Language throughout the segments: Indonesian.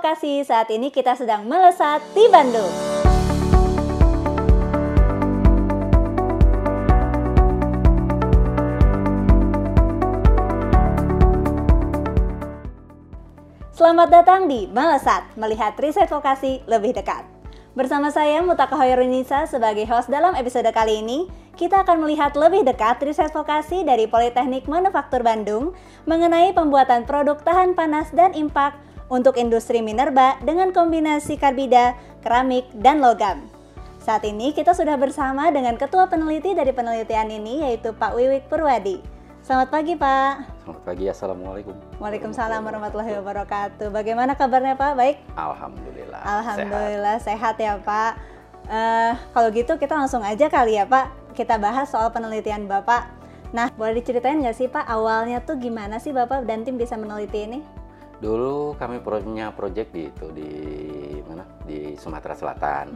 Vokasi. Saat ini kita sedang melesat di Bandung. Selamat datang di Melesat, melihat riset vokasi lebih dekat. Bersama saya Mutaka Hoirunisa sebagai host dalam episode kali ini, kita akan melihat lebih dekat riset vokasi dari Politeknik Manufaktur Bandung mengenai pembuatan produk tahan panas dan impak untuk industri minerba dengan kombinasi karbida, keramik, dan logam. Saat ini kita sudah bersama dengan ketua peneliti dari penelitian ini, yaitu Pak Wiwik Purwadi. Selamat pagi, Pak. Selamat pagi, Assalamualaikum. Waalaikumsalam warahmatullahi wabarakatuh. Bagaimana kabarnya, Pak? Baik? Alhamdulillah. Alhamdulillah sehat ya, Pak. Kalau gitu kita langsung aja kali ya, Pak. Kita bahas soal penelitian Bapak. Nah, boleh diceritain nggak sih, Pak, awalnya tuh gimana sih Bapak dan tim bisa meneliti ini? Dulu kami punya proyek di mana? Di Sumatera Selatan.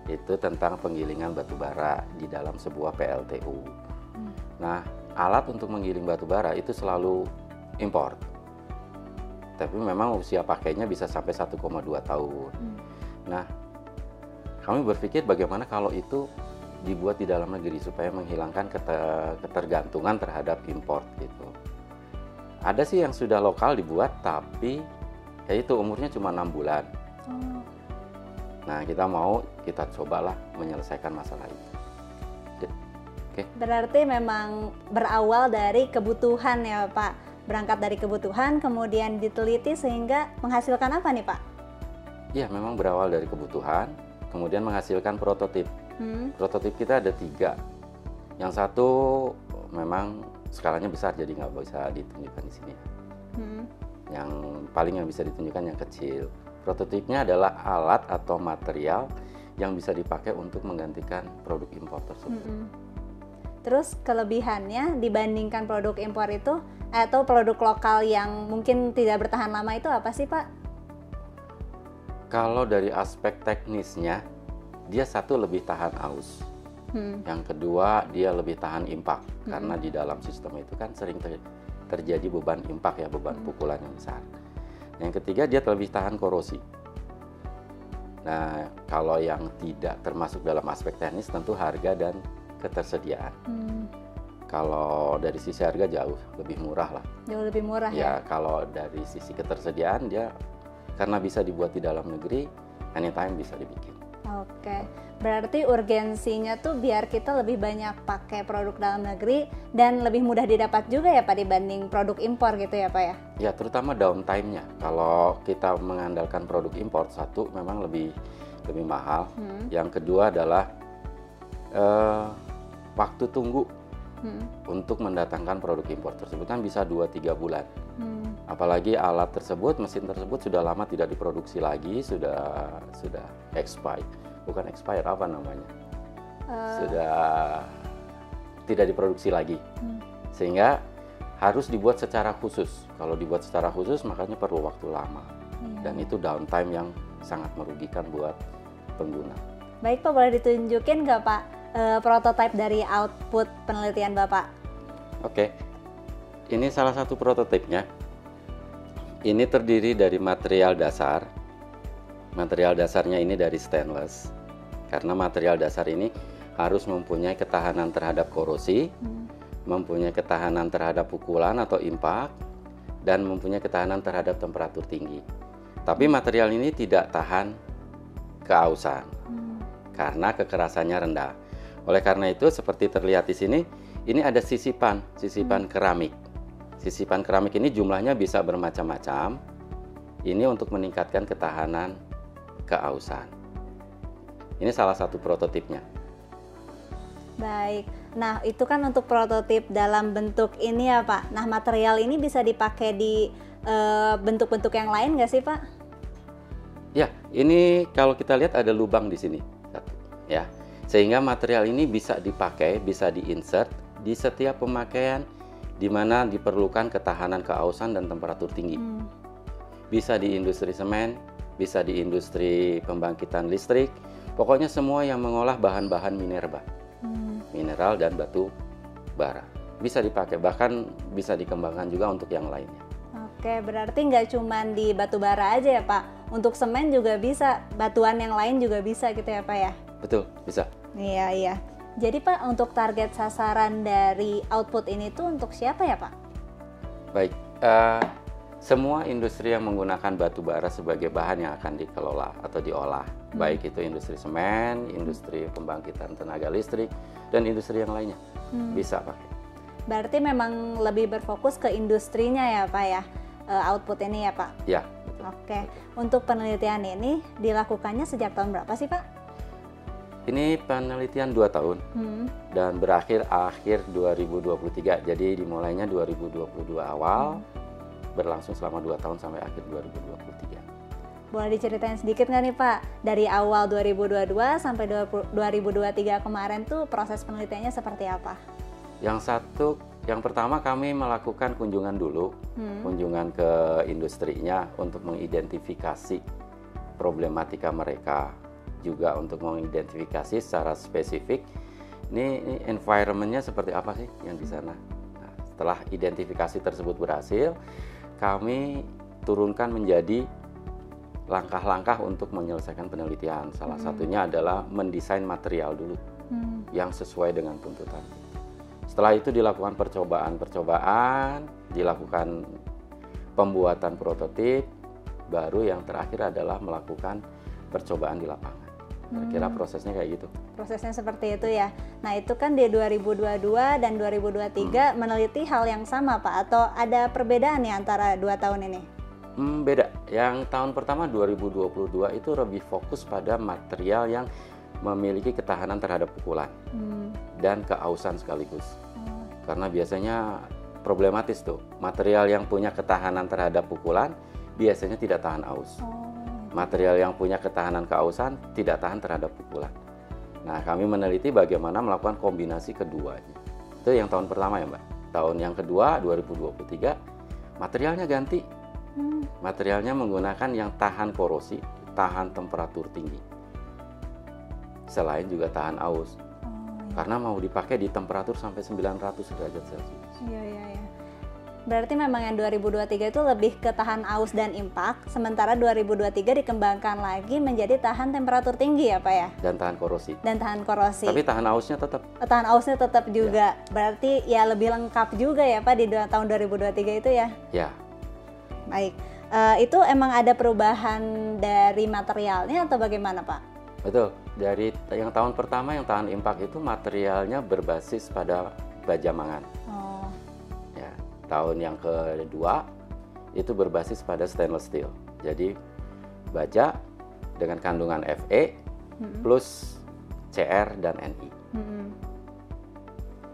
Itu tentang penggilingan batu bara di dalam sebuah PLTU. Nah, alat untuk menggiling batu bara itu selalu impor. Tapi memang usia pakainya bisa sampai 1,2 tahun. Nah, kami berpikir bagaimana kalau itu dibuat di dalam negeri supaya menghilangkan ketergantungan terhadap impor gitu. Ada sih yang sudah lokal dibuat, tapi ya itu umurnya cuma 6 bulan. Nah, kita cobalah menyelesaikan masalah itu. Oke. Berarti memang berawal dari kebutuhan ya, Pak. Berangkat dari kebutuhan, kemudian diteliti sehingga menghasilkan apa nih, Pak? Ya, memang berawal dari kebutuhan, kemudian menghasilkan prototip. Prototip kita ada 3. Yang satu memang skalanya besar, jadi nggak bisa ditunjukkan di sini. Yang paling yang bisa ditunjukkan yang kecil. Prototipnya adalah alat atau material yang bisa dipakai untuk menggantikan produk impor tersebut. Terus kelebihannya dibandingkan produk impor itu atau produk lokal yang mungkin tidak bertahan lama itu apa sih, Pak? Kalau dari aspek teknisnya, dia satu lebih tahan aus. Yang kedua, dia lebih tahan impak. Karena di dalam sistem itu kan sering terjadi beban impak ya, beban pukulan yang besar. Yang ketiga, dia lebih tahan korosi. Nah, kalau yang tidak termasuk dalam aspek teknis tentu harga dan ketersediaan. Kalau dari sisi harga jauh lebih murah lah. Jauh lebih murah ya? Ya, kalau dari sisi ketersediaan dia karena bisa dibuat di dalam negeri, anytime bisa dibikin. Oke, berarti urgensinya tuh biar kita lebih banyak pakai produk dalam negeri dan lebih mudah didapat juga ya, Pak, dibanding produk impor gitu ya, Pak ya? Ya, terutama downtime-nya. Kalau kita mengandalkan produk impor, satu memang lebih mahal. Yang kedua adalah waktu tunggu untuk mendatangkan produk impor tersebut kan bisa 2-3 bulan. Apalagi alat tersebut, mesin tersebut sudah lama tidak diproduksi lagi, sudah expired. Bukan expired, apa namanya? Sudah tidak diproduksi lagi. Sehingga harus dibuat secara khusus. Kalau dibuat secara khusus makanya perlu waktu lama. Dan itu downtime yang sangat merugikan buat pengguna. Baik, Pak, boleh ditunjukin nggak, Pak, prototipe dari output penelitian Bapak? Oke, ini salah satu prototipnya. Ini terdiri dari material dasar. Material dasarnya ini dari stainless. Karena material dasar ini harus mempunyai ketahanan terhadap korosi, mempunyai ketahanan terhadap pukulan atau impak, dan mempunyai ketahanan terhadap temperatur tinggi. Tapi material ini tidak tahan keausan karena kekerasannya rendah. Oleh karena itu, seperti terlihat di sini, ini ada sisipan keramik. Sisipan keramik ini jumlahnya bisa bermacam-macam. Ini untuk meningkatkan ketahanan keausan. Ini salah satu prototipnya. Baik, nah itu kan untuk prototip dalam bentuk ini ya, Pak. Nah, material ini bisa dipakai di bentuk-bentuk yang lain nggak sih, Pak? Ya, ini kalau kita lihat ada lubang di sini, ya. Sehingga material ini bisa dipakai, bisa diinsert di setiap pemakaian di mana diperlukan ketahanan keausan dan temperatur tinggi. Bisa di industri semen, bisa di industri pembangkitan listrik, pokoknya semua yang mengolah bahan-bahan minerba, mineral dan batu bara. Bisa dipakai, bahkan bisa dikembangkan juga untuk yang lainnya. Oke, berarti nggak cuma di batu bara aja ya, Pak. untuk semen juga bisa, batuan yang lain juga bisa gitu ya Pak ya? Betul, bisa. Iya, iya. Jadi Pak, untuk target sasaran dari output ini tuh untuk siapa ya Pak? Baik, semua industri yang menggunakan batu bara sebagai bahan yang akan dikelola atau diolah, baik itu industri semen, industri pembangkitan tenaga listrik, dan industri yang lainnya bisa pakai. Berarti memang lebih berfokus ke industrinya ya Pak ya, output ini ya Pak? Ya, betul. Oke, untuk penelitian ini dilakukannya sejak tahun berapa sih Pak? Ini penelitian 2 tahun dan berakhir akhir 2023, jadi dimulainya 2022 awal, berlangsung selama 2 tahun sampai akhir 2023. Boleh diceritain sedikit nggak nih Pak, dari awal 2022 sampai 2023 kemarin tuh proses penelitiannya seperti apa? Yang pertama kami melakukan kunjungan dulu, kunjungan ke industrinya untuk mengidentifikasi problematika mereka, juga untuk mengidentifikasi secara spesifik ini environment-nya seperti apa sih yang di sana. Nah, setelah identifikasi tersebut berhasil, kami turunkan menjadi langkah-langkah untuk menyelesaikan penelitian. Salah satunya adalah mendesain material dulu yang sesuai dengan tuntutan. Setelah itu dilakukan percobaan, dilakukan pembuatan prototip, baru yang terakhir adalah melakukan percobaan di lapangan. Kira-kira prosesnya kayak gitu. Prosesnya seperti itu ya. Nah itu kan di 2022 dan 2023 meneliti hal yang sama Pak, atau ada perbedaan nih antara 2 tahun ini? Beda. Yang tahun pertama 2022 itu lebih fokus pada material yang memiliki ketahanan terhadap pukulan dan keausan sekaligus. Karena biasanya problematis tuh, material yang punya ketahanan terhadap pukulan biasanya tidak tahan aus. Material yang punya ketahanan keausan tidak tahan terhadap pukulan. Nah, kami meneliti bagaimana melakukan kombinasi keduanya. Itu yang tahun pertama ya Mbak. Tahun yang kedua 2023 materialnya ganti. Materialnya menggunakan yang tahan korosi, tahan temperatur tinggi. Selain juga tahan aus. Karena mau dipakai di temperatur sampai 900 derajat Celcius. Iya. Berarti memang yang 2023 itu lebih ke tahan aus dan impak, sementara 2023 dikembangkan lagi menjadi tahan temperatur tinggi ya Pak ya? Dan tahan korosi. Tapi tahan ausnya tetap. Tahan ausnya tetap juga. Ya. Berarti ya lebih lengkap juga ya Pak di tahun 2023 itu ya? Ya. Baik. Itu emang ada perubahan dari materialnya atau bagaimana Pak? Betul. Dari yang tahun pertama yang tahan impak itu materialnya berbasis pada baja mangan. Ya, tahun yang kedua itu berbasis pada stainless steel. Jadi baja dengan kandungan Fe plus Cr dan Ni.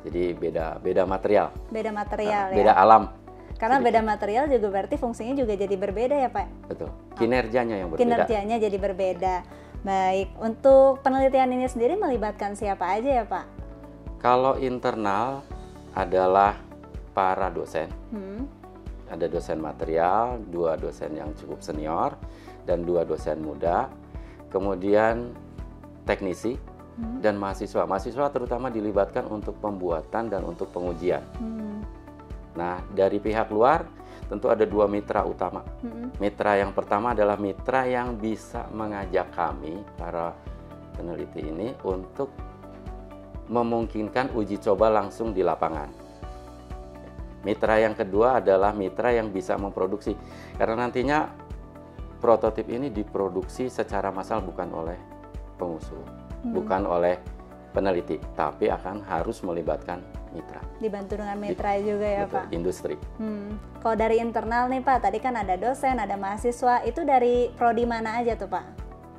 Jadi beda material. Beda alam. Karena beda material juga berarti fungsinya juga jadi berbeda ya Pak? Betul. Kinerjanya yang berbeda. Kinerjanya jadi berbeda. Baik, untuk penelitian ini sendiri melibatkan siapa aja ya Pak? Kalau internal adalah para dosen. Ada dosen material, 2 dosen yang cukup senior, dan 2 dosen muda. Kemudian teknisi dan mahasiswa. Mahasiswa terutama dilibatkan untuk pembuatan dan untuk pengujian. Nah, dari pihak luar tentu ada 2 mitra utama. Mitra yang pertama adalah mitra yang bisa mengajak kami, para peneliti ini, untuk memungkinkan uji coba langsung di lapangan. Mitra yang kedua adalah mitra yang bisa memproduksi. Karena nantinya prototip ini diproduksi secara massal bukan oleh pengusul, bukan oleh peneliti, tapi akan harus melibatkan mitra. Dibantu dengan mitra juga ya betul, Pak? Industri. Kalau dari internal nih Pak, tadi kan ada dosen, ada mahasiswa, itu dari prodi mana aja tuh Pak?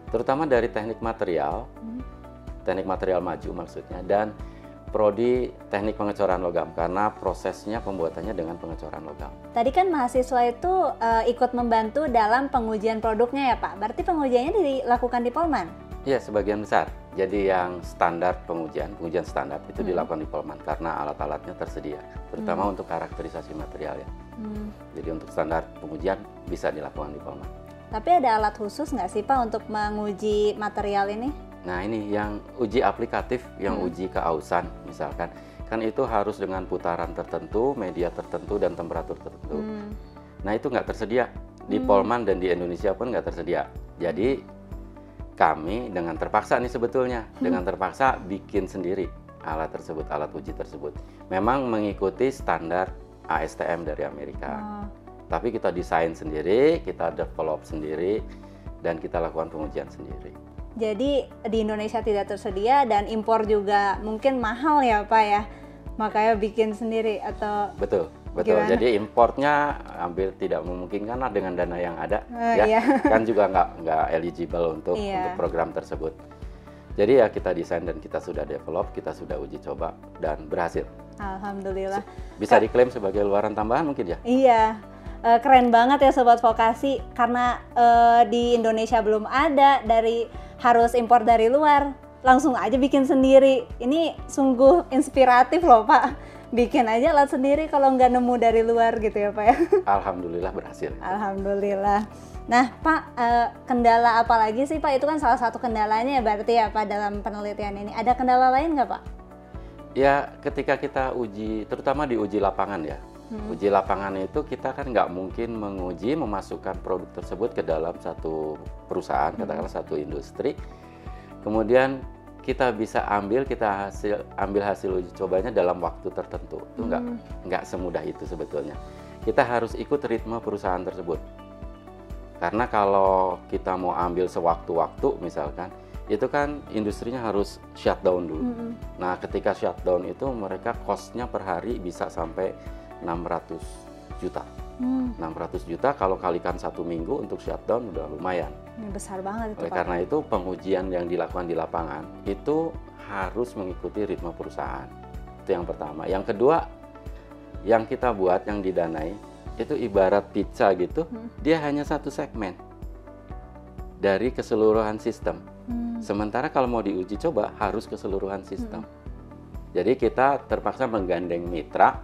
Terutama dari teknik material, teknik material maju maksudnya, dan prodi teknik pengecoran logam, karena prosesnya pembuatannya dengan pengecoran logam. Tadi kan mahasiswa itu ikut membantu dalam pengujian produknya ya Pak? Berarti pengujiannya dilakukan di Polman? Iya, sebagian besar. Jadi yang standar pengujian standar itu dilakukan di Polman karena alat-alatnya tersedia, terutama untuk karakterisasi material ya. Jadi untuk standar pengujian bisa dilakukan di Polman. Tapi ada alat khusus nggak sih Pak untuk menguji material ini? Nah ini yang uji aplikatif, yang uji keausan misalkan, kan itu harus dengan putaran tertentu, media tertentu, dan temperatur tertentu. Nah itu nggak tersedia Di Polman dan di Indonesia pun nggak tersedia. Jadi kami dengan terpaksa nih sebetulnya, dengan terpaksa bikin sendiri alat tersebut, alat uji tersebut. Memang mengikuti standar ASTM dari Amerika. Tapi kita desain sendiri, kita develop sendiri, dan kita lakukan pengujian sendiri. Jadi di Indonesia tidak tersedia dan impor juga mungkin mahal ya Pak ya, makanya bikin sendiri atau betul. gimana? Jadi importnya hampir tidak memungkinkan lah dengan dana yang ada, iya. Kan juga nggak eligible untuk program tersebut. Jadi ya kita desain dan kita sudah develop, kita sudah uji coba dan berhasil. Alhamdulillah. Bisa diklaim sebagai luaran tambahan mungkin ya? Iya. Keren banget ya Sobat Vokasi, karena di Indonesia belum ada, harus impor dari luar, langsung aja bikin sendiri. Ini sungguh inspiratif loh Pak, bikin aja alat sendiri kalau nggak nemu dari luar gitu ya Pak ya. Alhamdulillah berhasil. Alhamdulillah. Nah Pak, kendala apa lagi sih Pak? Itu kan salah satu kendalanya ya berarti ya Pak dalam penelitian ini. Ada kendala lain nggak Pak? Ya ketika kita uji, terutama di uji lapangan ya. Uji lapangan itu kita kan nggak mungkin menguji memasukkan produk tersebut ke dalam satu perusahaan, katakanlah satu industri. Kemudian kita bisa ambil hasil uji cobanya dalam waktu tertentu. Itu nggak semudah itu sebetulnya. Kita harus ikut ritme perusahaan tersebut. Karena kalau kita mau ambil sewaktu-waktu misalkan, itu kan industrinya harus shutdown dulu. Nah ketika shutdown itu mereka cost-nya per hari bisa sampai 600 juta. 600 juta kalau kalikan 1 minggu untuk shutdown udah lumayan. Ini besar banget itu Oleh Pak. karena itu pengujian yang dilakukan di lapangan itu harus mengikuti ritme perusahaan. Itu yang pertama. Yang kedua, yang kita buat, yang didanai, itu ibarat pizza gitu, dia hanya satu segmen dari keseluruhan sistem. Sementara kalau mau diuji coba harus keseluruhan sistem. Jadi kita terpaksa menggandeng mitra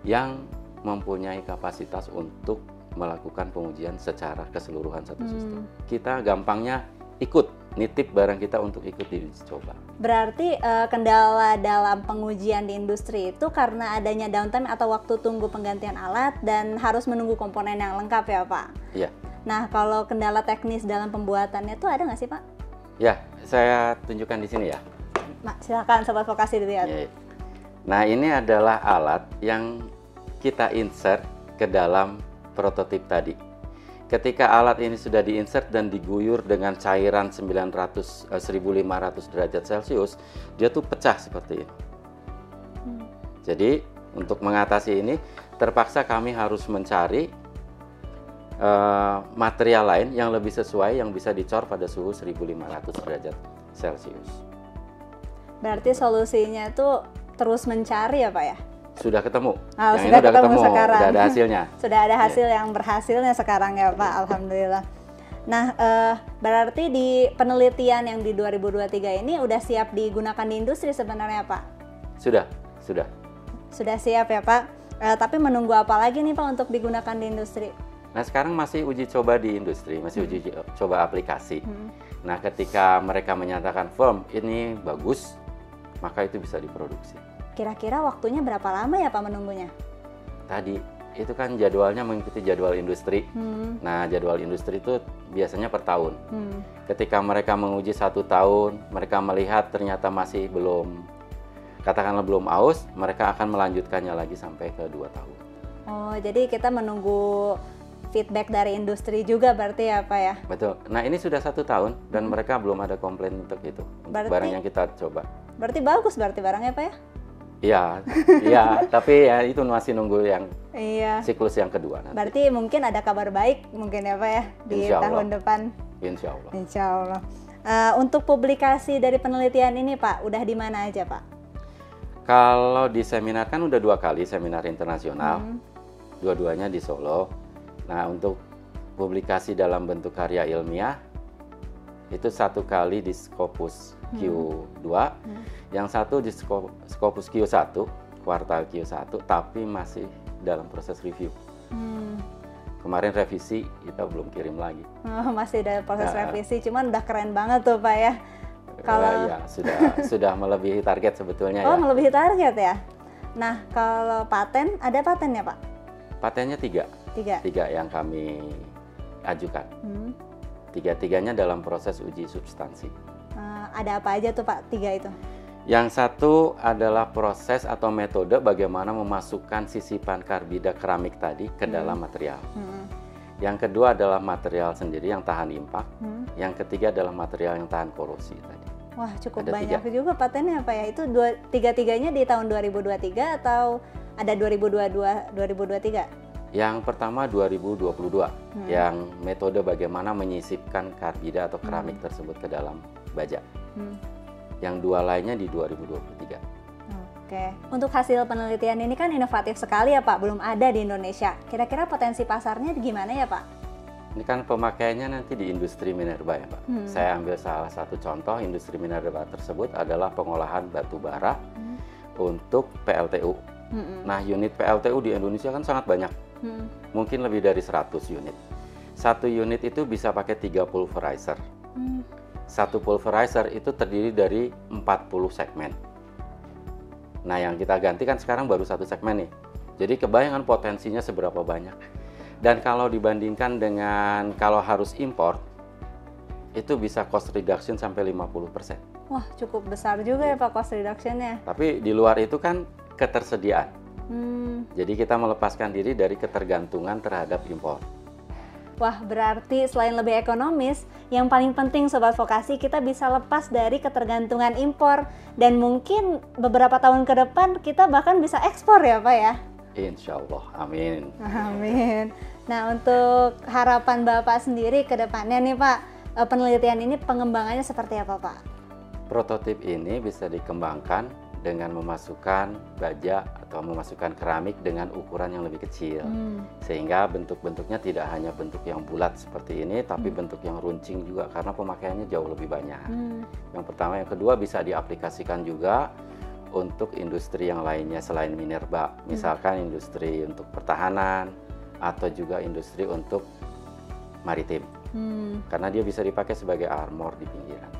yang mempunyai kapasitas untuk melakukan pengujian secara keseluruhan satu sistem. Kita gampangnya ikut, nitip barang kita untuk ikut diuji coba. Berarti kendala dalam pengujian di industri itu karena adanya downtime atau waktu tunggu penggantian alat dan harus menunggu komponen yang lengkap ya Pak? Iya. Nah kalau kendala teknis dalam pembuatannya itu ada nggak sih Pak? Ya, saya tunjukkan di sini ya. Silakan Sobat Vokasi dilihat. Ya. Nah ini adalah alat yang kita insert ke dalam prototip tadi. Ketika alat ini sudah diinsert dan diguyur dengan cairan 1500 derajat Celcius, dia tuh pecah seperti ini. Jadi untuk mengatasi ini terpaksa kami harus mencari material lain yang lebih sesuai yang bisa dicor pada suhu 1500 derajat Celcius. Berarti solusinya itu terus mencari ya Pak ya? Sudah ketemu. Yang sudah ketemu sekarang. Sudah ada hasilnya. Sudah ada hasil yang berhasilnya sekarang ya Pak, Alhamdulillah. Nah, berarti di penelitian yang di 2023 ini udah siap digunakan di industri sebenarnya Pak? Sudah. Sudah siap ya Pak. Tapi menunggu apa lagi nih Pak untuk digunakan di industri? Nah sekarang masih uji coba di industri, masih uji coba aplikasi. Nah ketika mereka menyatakan firm ini bagus, maka itu bisa diproduksi. Kira-kira waktunya berapa lama ya Pak menunggunya? Tadi itu kan jadwalnya mengikuti jadwal industri. Nah jadwal industri itu biasanya per tahun. Ketika mereka menguji 1 tahun, mereka melihat ternyata masih belum, katakanlah belum aus, mereka akan melanjutkannya lagi sampai ke 2 tahun. Oh jadi kita menunggu feedback dari industri juga berarti ya Pak ya? Betul. Nah ini sudah 1 tahun dan mereka belum ada komplain untuk itu, untuk barang yang kita coba. Berarti bagus berarti barangnya Pak ya? Iya, tapi ya itu masih nunggu yang siklus yang kedua nanti. Berarti mungkin ada kabar baik mungkin ya Pak ya di tahun depan. Insya Allah. Insya Allah. Untuk publikasi dari penelitian ini Pak, udah di mana aja Pak? Kalau di seminar kan udah 2 kali seminar internasional, dua-duanya di Solo. Nah untuk publikasi dalam bentuk karya ilmiah itu 1 kali di Scopus Q2, yang satu di Scopus Q1, kuartal Q1, tapi masih dalam proses review. Kemarin revisi, kita belum kirim lagi. Masih dalam proses revisi, cuman udah keren banget tuh Pak ya. Kalau ya, sudah melebihi target sebetulnya ya. Melebihi target ya. Nah, kalau paten, ada patennya Pak? Patennya 3. Tiga yang kami ajukan. Tiga-tiganya dalam proses uji substansi. Ada apa aja tuh Pak, 3 itu? Yang satu adalah proses atau metode bagaimana memasukkan sisipan karbida keramik tadi ke dalam material. Yang kedua adalah material sendiri yang tahan impak. Yang ketiga adalah material yang tahan korosi tadi. Wah, cukup Ada banyak 3. juga patennya Pak ya. Itu tiga-tiganya di tahun 2023 atau ada 2023? Yang pertama 2022, yang metode bagaimana menyisipkan karbida atau keramik tersebut ke dalam baja. Yang 2 lainnya di 2023. Oke, untuk hasil penelitian ini kan inovatif sekali ya Pak, belum ada di Indonesia. Kira-kira potensi pasarnya gimana ya Pak? Ini kan pemakaiannya nanti di industri minerba ya Pak. Saya ambil salah satu contoh industri minerba tersebut adalah pengolahan batu bara untuk PLTU. Nah, unit PLTU di Indonesia kan sangat banyak. Mungkin lebih dari 100 unit. Satu unit itu bisa pakai 3 pulverizer. Satu pulverizer itu terdiri dari 40 segmen. Nah, yang kita ganti kan sekarang baru 1 segmen nih. Jadi kebayangan potensinya seberapa banyak. Dan kalau dibandingkan dengan kalau harus impor, itu bisa cost reduction sampai 50%. Wah, cukup besar juga ya Pak cost reduction-nya. Tapi di luar itu kan ketersediaan. Jadi kita melepaskan diri dari ketergantungan terhadap impor. Wah, berarti selain lebih ekonomis, yang paling penting Sobat Vokasi, kita bisa lepas dari ketergantungan impor. Dan mungkin beberapa tahun ke depan kita bahkan bisa ekspor ya Pak ya? Insya Allah, amin. Amin. Nah, untuk harapan Bapak sendiri ke depannya nih Pak, penelitian ini pengembangannya seperti apa Pak? Prototip ini bisa dikembangkan dengan memasukkan baja atau memasukkan keramik dengan ukuran yang lebih kecil. Sehingga bentuk-bentuknya tidak hanya bentuk yang bulat seperti ini, tapi bentuk yang runcing juga karena pemakaiannya jauh lebih banyak. Yang pertama, yang kedua bisa diaplikasikan juga untuk industri yang lainnya selain minerba. Misalkan industri untuk pertahanan atau juga industri untuk maritim. Karena dia bisa dipakai sebagai armor di pinggiran.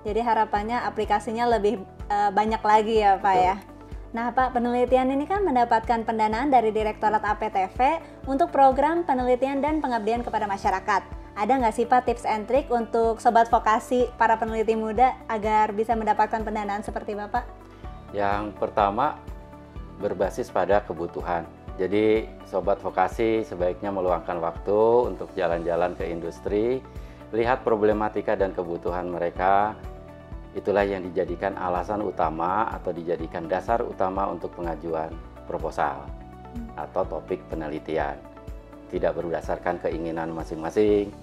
Jadi harapannya aplikasinya lebih banyak lagi ya Pak ya. Nah Pak, penelitian ini kan mendapatkan pendanaan dari Direktorat APTV untuk program penelitian dan pengabdian kepada masyarakat. Ada nggak sih Pak tips and trick untuk Sobat Vokasi, para peneliti muda agar bisa mendapatkan pendanaan seperti Bapak? Yang pertama, berbasis pada kebutuhan. Jadi Sobat Vokasi sebaiknya meluangkan waktu untuk jalan-jalan ke industri, lihat problematika dan kebutuhan mereka. Itulah yang dijadikan alasan utama atau dijadikan dasar utama untuk pengajuan proposal atau topik penelitian. Tidak berdasarkan keinginan masing-masing,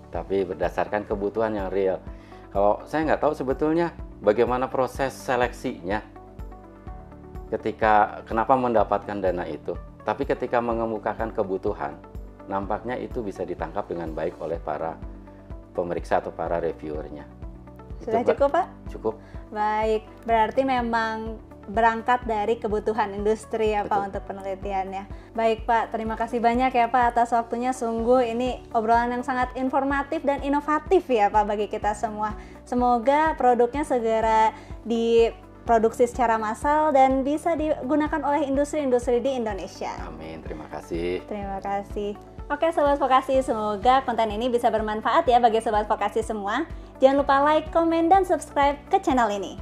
tapi berdasarkan kebutuhan yang real. Kalau saya nggak tahu sebetulnya bagaimana proses seleksinya, kenapa mendapatkan dana itu. Tapi ketika mengemukakan kebutuhan, nampaknya itu bisa ditangkap dengan baik oleh para pemeriksa atau para reviewernya. Sudah cukup Pak? Cukup. Baik, berarti memang berangkat dari kebutuhan industri ya Pak untuk penelitiannya. Baik Pak, terima kasih banyak ya Pak atas waktunya. Sungguh ini obrolan yang sangat informatif dan inovatif ya Pak bagi kita semua. Semoga produknya segera diproduksi secara massal dan bisa digunakan oleh industri-industri di Indonesia. Amin, terima kasih. Terima kasih. Oke Sobat Vokasi, semoga konten ini bisa bermanfaat ya bagi Sobat Vokasi semua. Jangan lupa like, komen, dan subscribe ke channel ini.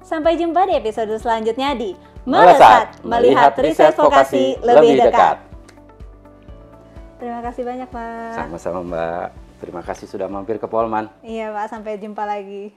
Sampai jumpa di episode selanjutnya di Melesat, melihat riset vokasi lebih dekat. Terima kasih banyak Pak. Sama-sama Mbak. Terima kasih sudah mampir ke Polman. Iya Pak, sampai jumpa lagi.